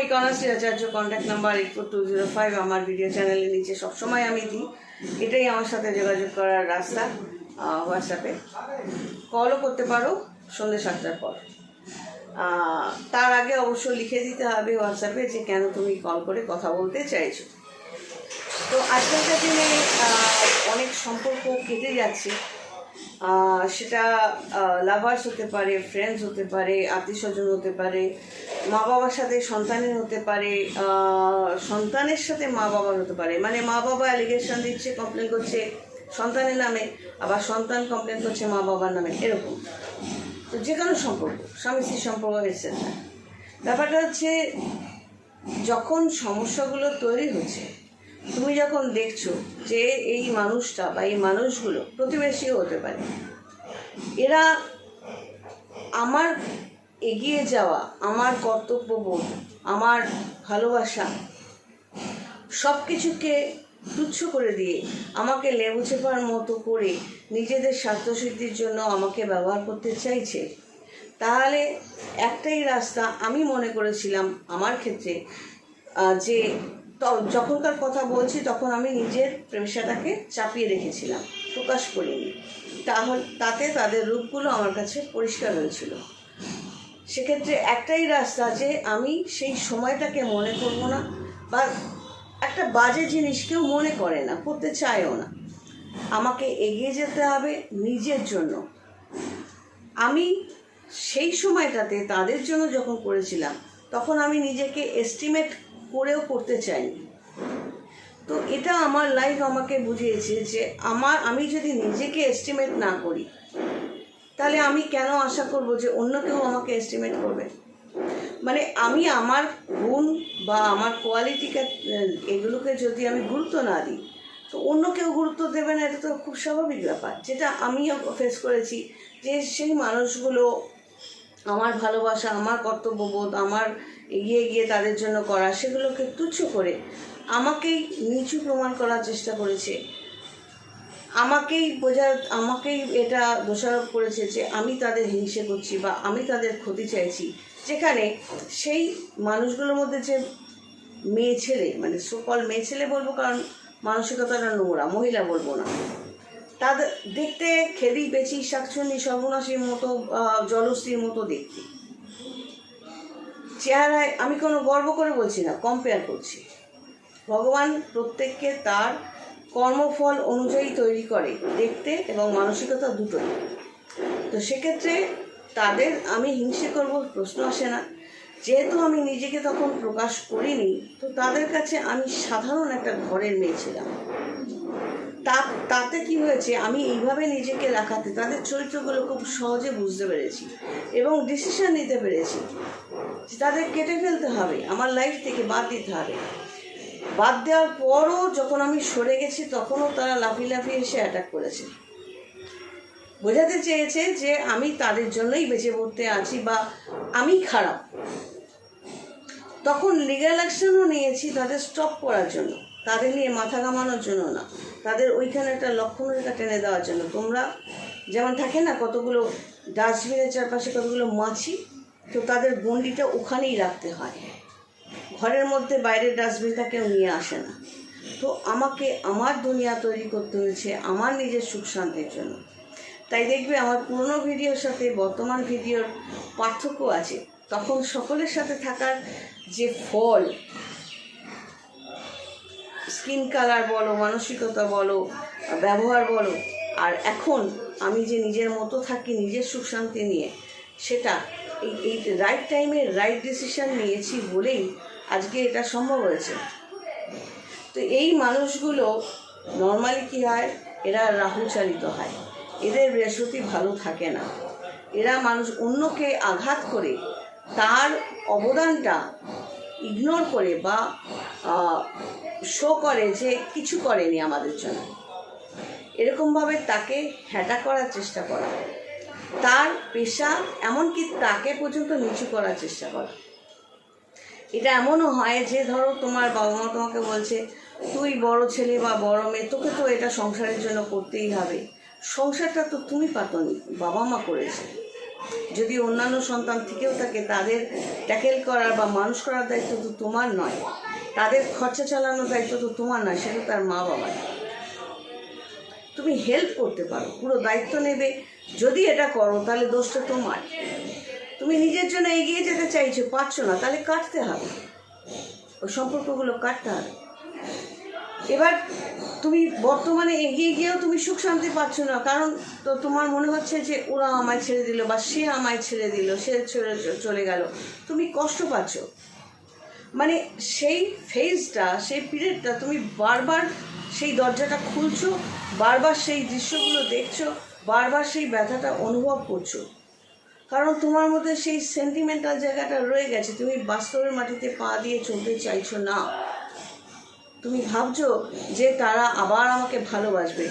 আমি কন্যাশ্রী আচার্য, contact number 84205 আমার video চ্যানেলের নিচে সবসময় আমি দিই। এটাই আমার সাথে যোগাযোগ করার রাস্তা। হোয়াটসঅ্যাপে কলও করতে পারো সন্ধ্যে 7টার পর। তার আগে অবশ্য লিখে দিতে হবে হোয়াটসঅ্যাপে যে কেন তুমি কল করে কথা বলতে চাইছো। তো আজকালকার দিনে অনেক সম্পর্ক কেটে যাচ্ছে, সেটা লাভার্স হতে পারে, ফ্রেন্ডস হতে পারে, আত্মীয় স্বজন হতে পারে, মা বাবার সাথে সন্তানের হতে পারে, সন্তানের সাথে মা বাবার হতে পারে। মানে মা বাবা অ্যালিগেশন দিচ্ছে, কমপ্লেন করছে সন্তানের নামে, আবার সন্তান কমপ্লেন করছে মা বাবার নামে, এরকম। তো যে কোনো সম্পর্ক, স্বামী স্ত্রী সম্পর্ক এসেছে। ব্যাপারটা হচ্ছে যখন সমস্যাগুলো তৈরি হচ্ছে, তুমি যখন দেখছো যে এই মানুষটা বা এই মানুষগুলো প্রতিবেশীও হতে পারে, এরা আমার এগিয়ে যাওয়া, আমার কর্তব্যবোধ, আমার ভালোবাসা সব কিছুকে তুচ্ছ করে দিয়ে আমাকে লেবু চেপার মতো করে নিজেদের স্বার্থসিদ্ধির জন্য আমাকে ব্যবহার করতে চাইছে, তাহলে একটাই রাস্তা আমি মনে করেছিলাম আমার ক্ষেত্রে, যে যখনকার কথা বলছি তখন আমি নিজের পেশাটাকে চাপিয়ে রেখেছিলাম, প্রকাশ করিনি। তাতে তাদের রূপগুলো আমার কাছে পরিষ্কার হয়েছিল। সেক্ষেত্রে একটাই রাস্তা যে আমি সেই সময়টাকে মনে করব না, বা একটা বাজে জিনিস কেউ মনে করে না, করতে চায়ও না। আমাকে এগিয়ে যেতে হবে নিজের জন্য। আমি সেই সময়টাতে তাদের জন্য যখন করেছিলাম তখন আমি নিজেকে এস্টিমেট করেও করতে চাইনি। তো এটা আমার লাইফ আমাকে বুঝিয়েছে যে আমি যদি নিজেকে এস্টিমেট না করি তাহলে আমি কেন আশা করব যে অন্য কেউ আমাকে এস্টিমেট করবে। মানে আমি আমার গুণ বা আমার কোয়ালিটিকে, এগুলোকে যদি আমি গুরুত্ব না দিই তো অন্য কেউ গুরুত্ব দেবে না। এটা তো খুব স্বাভাবিক ব্যাপার, যেটা আমিও ফেস করেছি। যে সেই মানুষগুলো আমার ভালোবাসা, আমার কর্তব্যবোধ, আমার এগিয়ে গিয়ে তাদের জন্য করা, সেগুলোকে তুচ্ছ করে আমাকেই নিচু প্রমাণ করার চেষ্টা করেছে, আমাকেই এটা দোষারোপ করেছে যে আমি তাদের হিংসে করছি বা আমি তাদের ক্ষতি চাইছি। যেখানে সেই মানুষগুলোর মধ্যে যে মেয়ে ছেলে, মানে সকল মেয়ে ছেলে বলবো কারণ মানসিকতাটা নোংরা, মহিলা বলবো না, তাদের দেখতে খেদি বেচি শাকচুন্নি সর্বনাশীর মতো, জলশ্রীর মতো দেখতে চেহারায়। আমি কোনো গর্ব করে বলছি না, কম্পেয়ার করছি। ভগবান প্রত্যেককে তার কর্মফল অনুযায়ী তৈরি করে, দেখতে এবং মানসিকতা দুটোই। তো সেক্ষেত্রে তাদের আমি হিংসে করব প্রশ্ন আসে না। যেহেতু আমি নিজেকে তখন প্রকাশ করিনি, তো তাদের কাছে আমি সাধারণ একটা ঘরের মেয়ে ছিলাম। তাতে কি হয়েছে, আমি এইভাবে নিজেকে রাখাতে তাদের চরিত্রগুলো খুব সহজে বুঝতে পেরেছি এবং ডিসিশন নিতে পেরেছি যে তাদের কেটে ফেলতে হবে, আমার লাইফ থেকে বাদ দিতে হবে। বাদ দেওয়ার পরও যখন আমি সরে গেছি তখনও তারা লাফিয়ে এসে অ্যাটাক করেছে, বোঝাতে চেয়েছে যে আমি তাদের জন্যই বেঁচে পড়তে আছি বা আমি খারাপ। তখন লিগ্যাল অ্যাকশনও নিয়েছি তাদের স্টপ করার জন্য, তাদের নিয়ে মাথা ঘামানোর জন্য না, তাদের ওইখানে একটা লক্ষণরেখা টেনে দেওয়ার জন্য। তোমরা যেমন থাকে না কতগুলো ডাস্টবিনের চারপাশে কতগুলো মাছি, তো তাদের গণ্ডিটা ওখানেই রাখতে হয়, ঘরের মধ্যে বাইরের ডাস্টবিনটা কেউ নিয়ে আসে না। তো আমাকে আমার দুনিয়া তৈরি করতে হয়েছে আমার নিজের সুখ শান্তির জন্য। তাই দেখবে আমার পুরনো ভিডিওর সাথে বর্তমান ভিডিওর পার্থক্য আছে। তখন সকলের সাথে থাকার যে ফল, স্কিন কালার বলো, মানসিকতা বলো, ব্যবহার বলো, আর এখন আমি যে নিজের মতো থাকি নিজের সুখ শান্তি নিয়ে, সেটা এই রাইট টাইমে রাইট ডিসিশন নিয়েছি বলেই আজকে এটা সম্ভব হয়েছে। তো এই মানুষগুলো নর্মালি কী হয়, এরা রাহু চালিত হয়, এদের বৃহস্পতি ভালো থাকে না। এরা অন্যকে আঘাত করে তার অবদানটা ইগনোর করে বা শো করে যে কিছু করেনি আমাদের জন্য, এরকমভাবে তাকে হ্যাটা করার চেষ্টা করা, তার পেশা এমনকি তাকে পর্যন্ত নিচু করার চেষ্টা করা। এটা এমনও হয় যে ধরো তোমার বাবা মা তোমাকে বলছে তুই বড় ছেলে বা বড় মেয়ে, তোকে তো এটা সংসারের জন্য করতেই হবে। সংসারটা তো তুমি পাতনি, বাবা মা করেছে। যদি অন্যান্য সন্তান থেকেও থাকে তাদের ট্যাকেল করার বা মানুষ করার দায়িত্ব তো তোমার নয়, তাদের খরচা চালানোর দায়িত্ব তো তোমার নয়, সেটা তার মা বাবার। তুমি হেল্প করতে পারো, পুরো দায়িত্ব নেবে। যদি এটা করো তাহলে দোষটা তোমার। তুমি নিজের জন্য এগিয়ে যেতে চাইছো, পারছো না, তাহলে কাটতে হবে, ওই সম্পর্কগুলো কাটতে হবে। এবার তুমি বর্তমানে এগিয়ে গিয়েও তুমি সুখ শান্তি পাচ্ছ না, কারণ তো তোমার মনে হচ্ছে যে ওরা আমায় ছেড়ে দিল বা সে আমায় ছেড়ে দিল, সে ছেড়ে চলে গেল, তুমি কষ্ট পাচ্ছ। মানে সেই ফেজটা, সেই পিরিয়ডটা তুমি বারবার সেই দরজাটা খুলছো, বারবার সেই দৃশ্যগুলো দেখছো, বারবার সেই ব্যথাটা অনুভব করছো, কারণ তোমার মধ্যে সেই সেন্টিমেন্টাল জায়গাটা রয়ে গেছে। তুমি বাস্তবের মাটিতে পা দিয়ে চলতে চাইছো না। তুমি ভাবছো যে তারা আবার আমাকে ভালোবাসবে।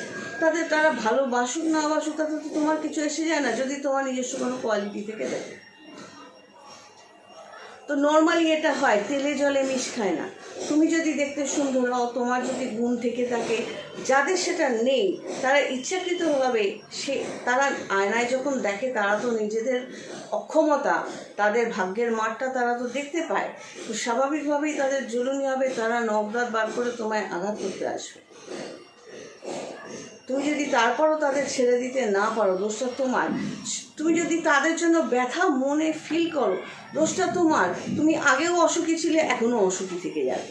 তারা ভালোবাসুক না বাসুক তাতে তো তোমার কিছু এসে যায় না, যদি তোমার নিজস্ব কোনো কোয়ালিটি থেকে দেখে। তো নর্মালি এটা হয়, তেলে জলে মিশ খায় না। তুমি যদি দেখতে সুন্দর হও, তোমার যদি গুণ থেকে থাকে, যাদের সেটা নেই তারা ইচ্ছাকৃতভাবে তারা আয়নায় যখন দেখে তারা তো নিজেদের অক্ষমতা, তাদের ভাগ্যের মাঠটা তারা তো দেখতে পায়। তো স্বাভাবিকভাবেই তাদের জ্বলুনি হবে, তারা নখদাঁত বার করে তোমায় আঘাত করতে আসবে। তুমি যদি তারপরও তাদের ছেড়ে দিতে না পারো, দোষটা তোমার। তুমি যদি তাদের জন্য ব্যথা মনে ফিল করো, দোষটা তোমার। তুমি আগেও অসুখী ছিলে, এখনও অসুখী থেকে যাবে,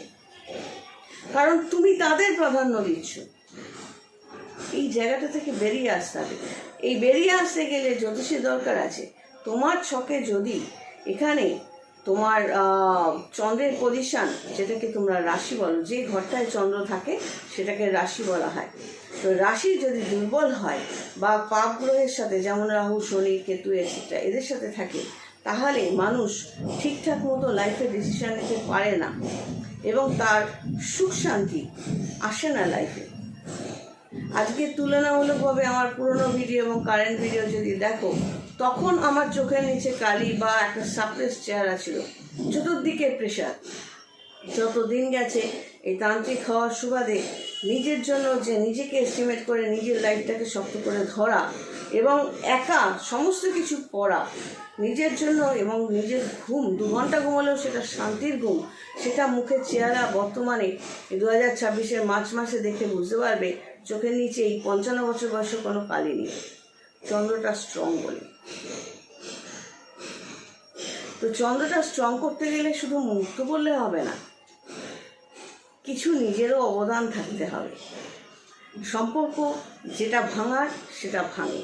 কারণ তুমি তাদের প্রাধান্য দিচ্ছ। এই জায়গাটা থেকে বেরিয়ে আসতে হবে। এই বেরিয়ে আসতে গেলে জ্যোতিষের দরকার আছে। তোমার ছকে যদি এখানে তোমার চন্দ্রের পজিশান, যেটাকে তোমরা রাশি বলো, যে ঘরটায় চন্দ্র থাকে সেটাকে রাশি বলা হয়। তো রাশি যদি দুর্বল হয় বা পাপ গ্রহের সাথে, যেমন রাহু, শনি, কেতু এটসেট্রা, এদের সাথে থাকে, তাহলে মানুষ ঠিকঠাক মতো লাইফে ডিসিশন নিতে পারে না এবং তার সুখ শান্তি আসে না লাইফে। আজকে তুলনামূলকভাবে আমার পুরনো ভিডিও এবং কারেন্ট ভিডিও যদি দেখো, তখন আমার চোখের নিচে কালি বা একটা সাপ্রেস চেহারা ছিল, চতুর্দিকে প্রেশার। যত দিন গেছে এই তান্ত্রিক হওয়ার সুবাদে নিজের জন্য যে নিজেকে এস্টিমেট করে নিজের লাইফটাকে শক্ত করে ধরা এবং একা সমস্ত কিছু করা নিজের জন্য, এবং নিজের ঘুম 2 ঘন্টা ঘুমালেও সেটা শান্তির ঘুম, সেটা মুখের চেহারা বর্তমানে 2026-এর মার্চ মাসে দেখে বুঝতে পারবে চোখের নিচে এই 55 বছর বয়সে কোনো কালি নেই। চন্দ্রটা স্ট্রং বলে। তো চন্দ্রটা স্ট্রং করতে গেলে শুধু মুক্ত বললে হবে না, কিছু নিজেরও অবদান থাকতে হবে। সম্পর্ক যেটা ভাঙার সেটা ভাঙে,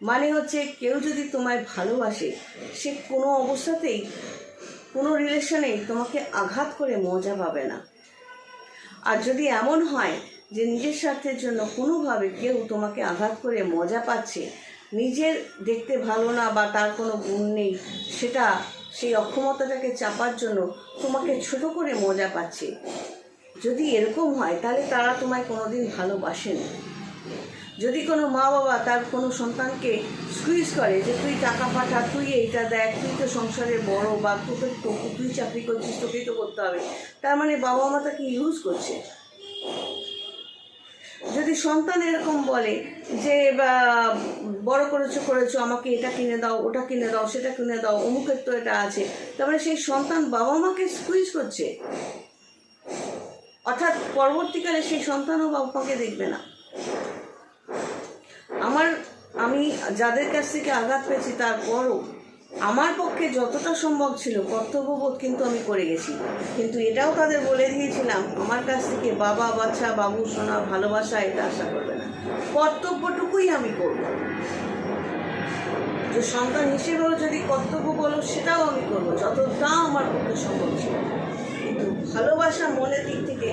মানে হচ্ছে কেউ যদি তোমায় ভালোবাসে, সে কোনো অবস্থাতেই কোনো রিলেশনেই তোমাকে আঘাত করে মজা পাবে না। আর যদি এমন হয় যে নিজের স্বার্থের জন্য কোনোভাবে কেউ তোমাকে আঘাত করে মজা পাচ্ছে, নিজের দেখতে ভালো না বা তার কোনো গুণ নেই, সেটা সেই অক্ষমতাটাকে চাপার জন্য তোমাকে ছোট করে মজা পাচ্ছে, যদি এরকম হয় তাহলে তারা তোমায় কোনোদিন ভালোবাসেনি। যদি কোনো মা বাবা তার কোনো সন্তানকে স্কুইজ করে যে তুই টাকা পাঠা, তুই এইটা দেখ, তুই তো সংসারে বড়, বা তুই চাকরি করছিস, তোকেই তো করতে হবে, তার মানে বাবা মা তাকে ইউজ করছে। যদি সন্তান এরকম বলে যে বড় করেছো আমাকে এটা কিনে দাও, ওটা কিনে দাও, সেটা কিনে দাও, অমুকের তো এটা আছে, তার মানে সেই সন্তান বাবা মাকে স্কুইজ করছে, অর্থাৎ পরবর্তীকালে সেই সন্তানও বাবা মাকে দেখবে না। আমি যাদের কাছ থেকে আঘাত পেয়েছি, তারপরও আমার পক্ষে যতটা সম্ভব ছিল কর্তব্যবোধ কিন্তু আমি করে গেছি, কিন্তু এটাও তাদের বলে দিয়েছিলাম আমার কাছ থেকে বাবা, বাচ্চা, বাবু, সোনা, ভালোবাসা এটা আশা করবে না, কর্তব্যটুকুই আমি করব। যে সন্তান হিসেবেও যদি কর্তব্য বলো সেটাও আমি করবো, যতটা আমার পক্ষে সম্ভব ছিল। কিন্তু ভালোবাসা মনের দিক থেকে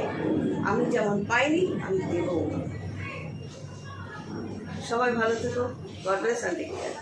আমি যেমন পাইনি, আমি দেবও। সবাই ভালো থেকো। God bless and take care.